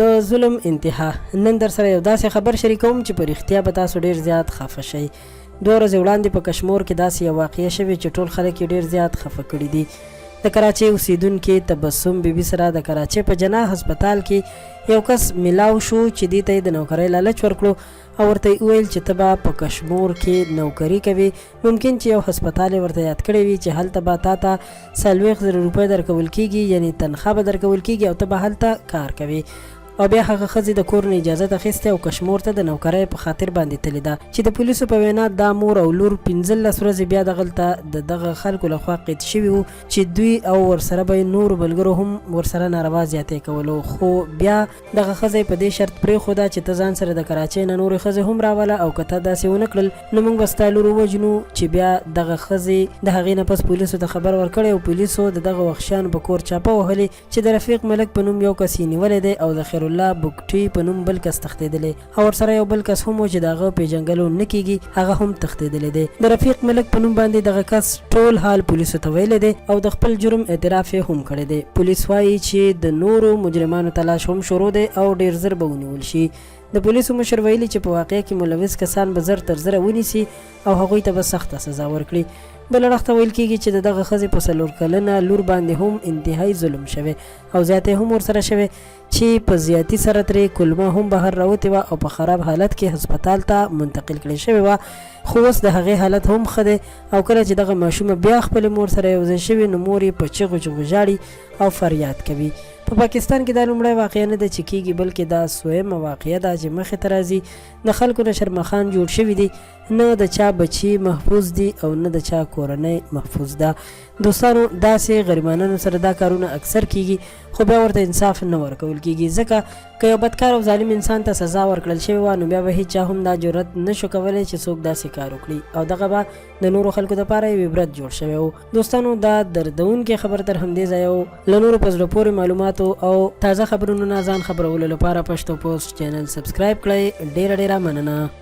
د ظلم انتها. نن در سره یو داسې خبر شریکوم چې په رښتیا به تاسو ډېر زیات خفه شئ. 2 ورځې وړاندې په کشمور کې داسې یو واقعه شوې چې ټول خلک یې ډېر زیات خفه کړي دي. د کراچۍ اوسیدونکي تبسم بیبي سره د کراچۍ په جناح هسپتال کې یو کس میلاو شو چې دې ته یې د نوکرۍ لالچ ورکړو او ورته یې وویل چې ته به په کشمور کې نوکري کوې. ممکن چې یو هسپتال یې ورته یاد کړی وي چې هلته به تا ته 40,000 روپۍ درکول کېږي، یعنې تنخوا به درکول کېږي او ته به هلته کار کوې. او بیا هغه ښځې د کور نه اجازه اخیستې او کشمور ته د نوکرۍ په خاطر باندې تللې ده چې د پولیسو په وینا دا مور او لور 15 ورځې بیا دغلته د دغه خلکو لخوا قید شوي وو چې دوی او ورسره به نورو ملګرو هم ورسره ناروا زیاتې کولو. خو بیا دغه ښځه په دې شرط پرېښوده چې ته ځان سره د کراچۍ نه نورې ښځې هم راوله او که ته داسې ونه کړل نو موږ به ستا لور ووژنو. چې بیا دغه ښځې د هغې نه پس پولیسو ته خبر ورکړی او پولیسو د دغه وحشیانو په کور چاپه وهلې چې د رفیق ملک په نوم یو کس یې نیولی دی او د خیرالله بوکټي په نوم بل کس تښتېدلی او ورسره یو بل کس هم و چې د هغه پیژنګلو نه کېږي، هغه هم تښتېدلی دی. د رفیق ملک په نوم باندې دغه کس ټول حال پولیسو ته ویلی دی او د خپل جرم اعتراف یې هم کړی دی. پولیس وایي چې د نورو مجرمانو تلاش هم شروع دی او ډېر ژر به ونیول شي. د پولیسو مشر ویلي چې په واقعه کې ملوث کسان به زر تر زره ونیسي او هغوی ته به سخته سزا ورکړي. بل اړخ ته ویل کېږي چې د دغه ښځې په 4 کلنه لور باندې هم انتهایی ظلم شوی او زیاتی هم ورسره شوی چې په زیاتی سره ترې کلمه هم بهر راوتې وه او په خراب حالت کې هسپتال ته منتقل کړې شوې وه. خو اوس د هغې حالت هم ښه دی او کله چې دغه ماشومه بیا خپلې مور سره یوځای شوې نو مور یې په چغو چغو ژاړي او فریاد کوي. په پاکستان کې دا لومړی واقعه نه ده چې کېږي بلکې دا 2مه واقعه ده چې مخې ته راځي. د خلکو نه شرمخان جوړ شوي دي، نه د چا بچي محفوظ دي او نه د چا کورنۍ محفوظ ده. دوستانو داسې غریبانانو سره دا کارونه اکثر کېږي خو بیا ورته انصاف نه ورکول کېږي، ځکه که یو بدکار او ظالم انسان ته سزا ورکړل شوې وه نو بیا به هیچا هم دا جرأت نشو کولی چې څوک داسې کار وکړي او دغه به د نورو خلکو دپاره یو عبرت جوړ شوی و. دوستانو دا دردونکې خبر تر همدې ځایه و. له نورو په زړه پورې معلوماتو او تازه خبرونو نه ځان خبرولو لپاره پښتو پوسټ چینل سبسکرایب کړئ. ډېره ډېره مننه.